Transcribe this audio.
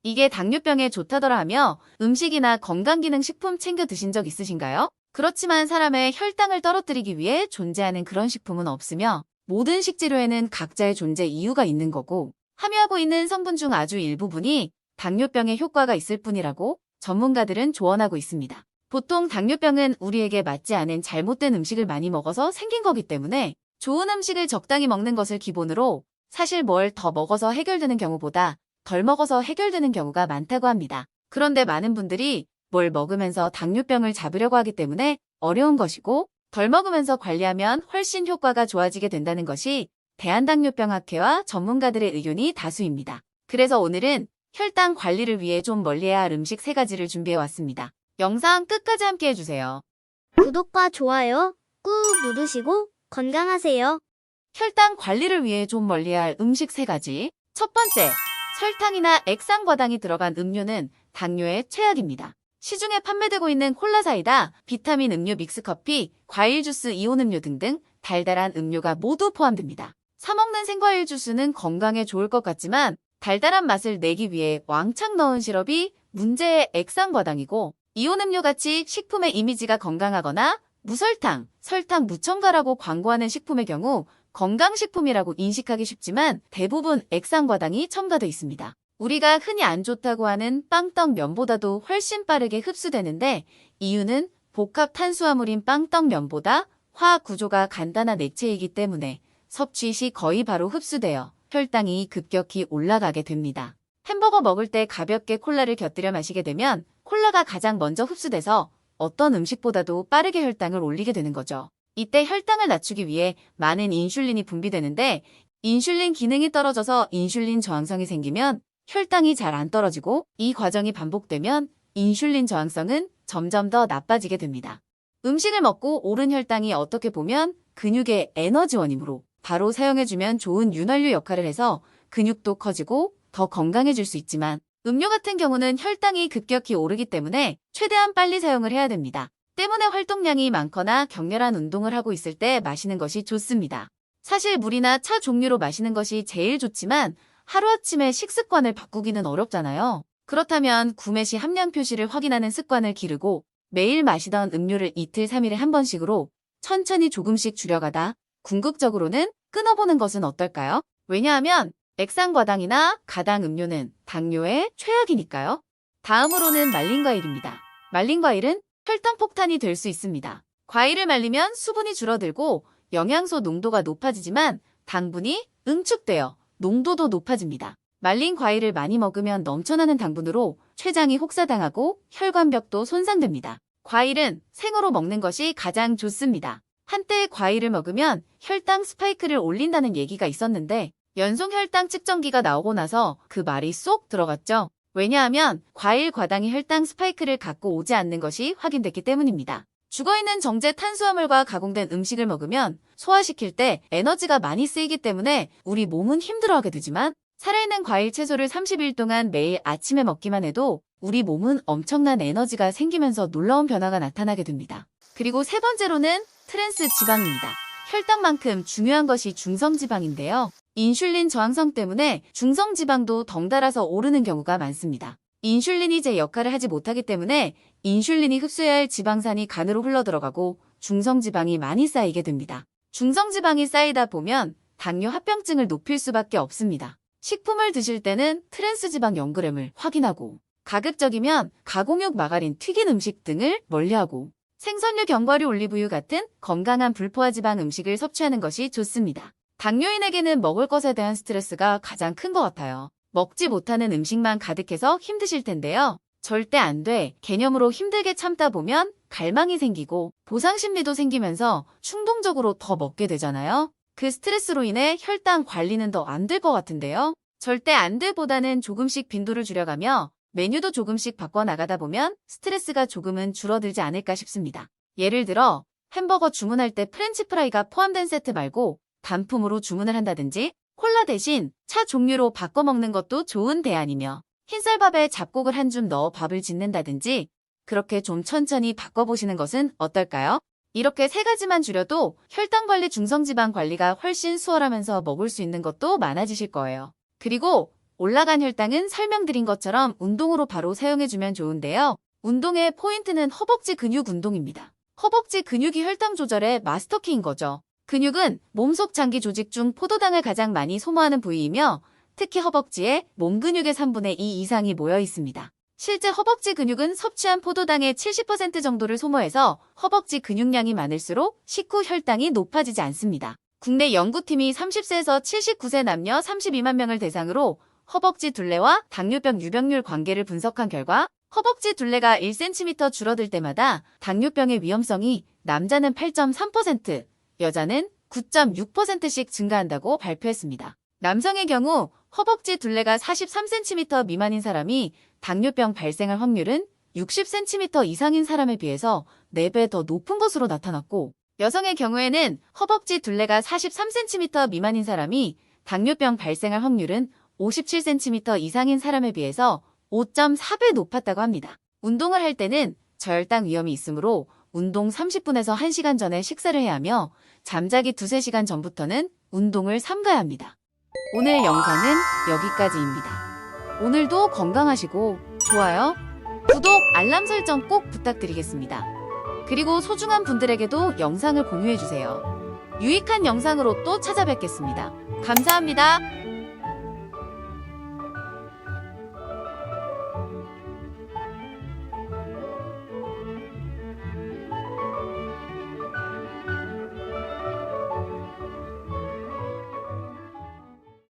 이게 당뇨병에 좋다더라 하며 음식이나 건강기능식품 챙겨 드신 적 있으신가요? 그렇지만 사람의 혈당을 떨어뜨리기 위해 존재하는 그런 식품은 없으며 모든 식재료에는 각자의 존재 이유가 있는 거고 함유하고 있는 성분 중 아주 일부분이 당뇨병에 효과가 있을 뿐이라고 전문가들은 조언하고 있습니다. 보통 당뇨병은 우리에게 맞지 않은 잘못된 음식을 많이 먹어서 생긴 거기 때문에 좋은 음식을 적당히 먹는 것을 기본으로 사실 뭘 더 먹어서 해결되는 경우보다 덜 먹어서 해결되는 경우가 많다고 합니다. 그런데 많은 분들이 뭘 먹으면서 당뇨병을 잡으려고 하기 때문에 어려운 것이고 덜 먹으면서 관리하면 훨씬 효과가 좋아지게 된다는 것이 대한당뇨병학회와 전문가들의 의견이 다수입니다. 그래서 오늘은 혈당 관리를 위해 좀 멀리해야 할 음식 3가지를 준비해왔습니다. 영상 끝까지 함께 해주세요. 구독과 좋아요 꾹 누르시고 건강하세요. 혈당 관리를 위해 좀 멀리해야 할 음식 3가지. 첫 번째, 설탕이나 액상과당이 들어간 음료는 당뇨의 최악입니다. 시중에 판매되고 있는 콜라 사이다, 비타민 음료 믹스커피, 과일 주스, 이온 음료 등등 달달한 음료가 모두 포함됩니다. 사 먹는 생과일 주스는 건강에 좋을 것 같지만 달달한 맛을 내기 위해 왕창 넣은 시럽이 문제의 액상과당이고 이온 음료같이 식품의 이미지가 건강하거나 무설탕, 설탕 무첨가라고 광고하는 식품의 경우 건강식품이라고 인식하기 쉽지만 대부분 액상과당이 첨가되어 있습니다. 우리가 흔히 안 좋다고 하는 빵떡 면보다도 훨씬 빠르게 흡수되는데 이유는 복합 탄수화물인 빵떡 면보다 화학 구조가 간단한 액체이기 때문에 섭취 시 거의 바로 흡수되어 혈당이 급격히 올라가게 됩니다. 햄버거 먹을 때 가볍게 콜라를 곁들여 마시게 되면 콜라가 가장 먼저 흡수돼서 어떤 음식보다도 빠르게 혈당을 올리게 되는 거죠. 이때 혈당을 낮추기 위해 많은 인슐린이 분비되는데 인슐린 기능이 떨어져서 인슐린 저항성이 생기면 혈당이 잘 안 떨어지고 이 과정이 반복되면 인슐린 저항성은 점점 더 나빠지게 됩니다. 음식을 먹고 오른 혈당이 어떻게 보면 근육의 에너지원이므로 바로 사용해주면 좋은 윤활유 역할을 해서 근육도 커지고 더 건강해질 수 있지만 음료 같은 경우는 혈당이 급격히 오르기 때문에 최대한 빨리 사용을 해야 됩니다. 때문에 활동량이 많거나 격렬한 운동을 하고 있을 때 마시는 것이 좋습니다. 사실 물이나 차 종류로 마시는 것이 제일 좋지만 하루아침에 식습관을 바꾸기는 어렵잖아요. 그렇다면 구매 시 함량 표시를 확인하는 습관을 기르고 매일 마시던 음료를 이틀, 3일에 한 번씩으로 천천히 조금씩 줄여가다 궁극적으로는 끊어보는 것은 어떨까요? 왜냐하면 액상과당이나 가당 음료는 당뇨의 최악이니까요. 다음으로는 말린 과일입니다. 말린 과일은 혈당 폭탄이 될 수 있습니다. 과일을 말리면 수분이 줄어들고 영양소 농도가 높아지지만 당분이 응축되어 농도도 높아집니다. 말린 과일을 많이 먹으면 넘쳐나는 당분으로 췌장이 혹사당하고 혈관벽도 손상됩니다. 과일은 생으로 먹는 것이 가장 좋습니다. 한때 과일을 먹으면 혈당 스파이크를 올린다는 얘기가 있었는데 연속 혈당 측정기가 나오고 나서 그 말이 쏙 들어갔죠. 왜냐하면 과일 과당이 혈당 스파이크를 갖고 오지 않는 것이 확인됐기 때문입니다. 죽어있는 정제 탄수화물과 가공된 음식을 먹으면 소화시킬 때 에너지가 많이 쓰이기 때문에 우리 몸은 힘들어하게 되지만 살아있는 과일 채소를 30일 동안 매일 아침에 먹기만 해도 우리 몸은 엄청난 에너지가 생기면서 놀라운 변화가 나타나게 됩니다. 그리고 3번째로는 트랜스 지방입니다. 혈당만큼 중요한 것이 중성지방인데요. 인슐린 저항성 때문에 중성지방도 덩달아서 오르는 경우가 많습니다. 인슐린이 제 역할을 하지 못하기 때문에 인슐린이 흡수해야 할 지방산이 간으로 흘러들어가고 중성지방이 많이 쌓이게 됩니다. 중성지방이 쌓이다 보면 당뇨 합병증을 높일 수밖에 없습니다. 식품을 드실 때는 트랜스지방 0g을 확인하고 가급적이면 가공육, 마가린, 튀긴 음식 등을 멀리하고 생선류, 견과류, 올리브유 같은 건강한 불포화 지방 음식을 섭취하는 것이 좋습니다. 당뇨인에게는 먹을 것에 대한 스트레스가 가장 큰 것 같아요. 먹지 못하는 음식만 가득해서 힘드실 텐데요. 절대 안 돼 개념으로 힘들게 참다 보면 갈망이 생기고 보상심리도 생기면서 충동적으로 더 먹게 되잖아요. 그 스트레스로 인해 혈당 관리는 더 안 될 것 같은데요. 절대 안 돼보다는 조금씩 빈도를 줄여가며 메뉴도 조금씩 바꿔나가다 보면 스트레스가 조금은 줄어들지 않을까 싶습니다. 예를 들어 햄버거 주문할 때 프렌치 프라이가 포함된 세트 말고 단품으로 주문을 한다든지 콜라 대신 차 종류로 바꿔 먹는 것도 좋은 대안이며 흰쌀밥에 잡곡을 한 줌 넣어 밥을 짓는다든지 그렇게 좀 천천히 바꿔보시는 것은 어떨까요? 이렇게 3가지만 줄여도 혈당 관리, 중성지방 관리가 훨씬 수월하면서 먹을 수 있는 것도 많아지실 거예요. 그리고 올라간 혈당은 설명드린 것처럼 운동으로 바로 사용해주면 좋은데요. 운동의 포인트는 허벅지 근육 운동입니다. 허벅지 근육이 혈당 조절의 마스터키인 거죠. 근육은 몸속 장기 조직 중 포도당을 가장 많이 소모하는 부위이며 특히 허벅지에 몸 근육의 3분의 2 이상이 모여 있습니다. 실제 허벅지 근육은 섭취한 포도당의 70% 정도를 소모해서 허벅지 근육량이 많을수록 식후 혈당이 높아지지 않습니다. 국내 연구팀이 30세에서 79세 남녀 32만 명을 대상으로 허벅지 둘레와 당뇨병 유병률 관계를 분석한 결과 허벅지 둘레가 1cm 줄어들 때마다 당뇨병의 위험성이 남자는 8.3%, 여자는 9.6%씩 증가한다고 발표했습니다. 남성의 경우 허벅지 둘레가 43cm 미만인 사람이 당뇨병 발생할 확률은 60cm 이상인 사람에 비해서 4배 더 높은 것으로 나타났고, 여성의 경우에는 허벅지 둘레가 43cm 미만인 사람이 당뇨병 발생할 확률은 57cm 이상인 사람에 비해서 5.4배 높았다고 합니다. 운동을 할 때는 저혈당 위험이 있으므로 운동 30분에서 1시간 전에 식사를 해야 하며 잠자기 2-3시간 전부터는 운동을 삼가야 합니다. 오늘 영상은 여기까지입니다. 오늘도 건강하시고 좋아요, 구독, 알람 설정 꼭 부탁드리겠습니다. 그리고 소중한 분들에게도 영상을 공유해주세요. 유익한 영상으로 또 찾아뵙겠습니다. 감사합니다.